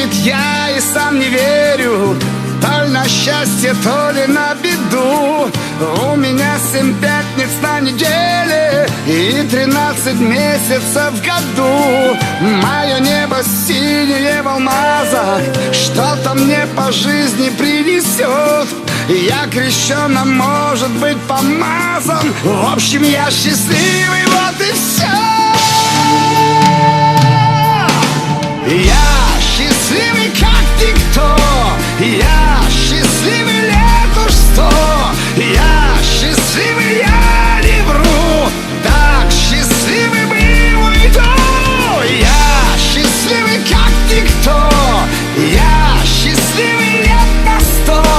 бывает, я и сам не верю, то ли на счастье, то ли на беду. У меня 7 пятниц на неделе и 13 месяцев в году. Мое небо синее в алмазах что-то мне по жизни принесет. Я крещеным, может быть, помазан. В общем, я счастливый, вот и все. Я счастливый, как никто. Я счастливый лет уж 100. Я счастливый, я не вру. Так счастливый был уйду. Я счастливый, как никто. Я счастливый лет на 100.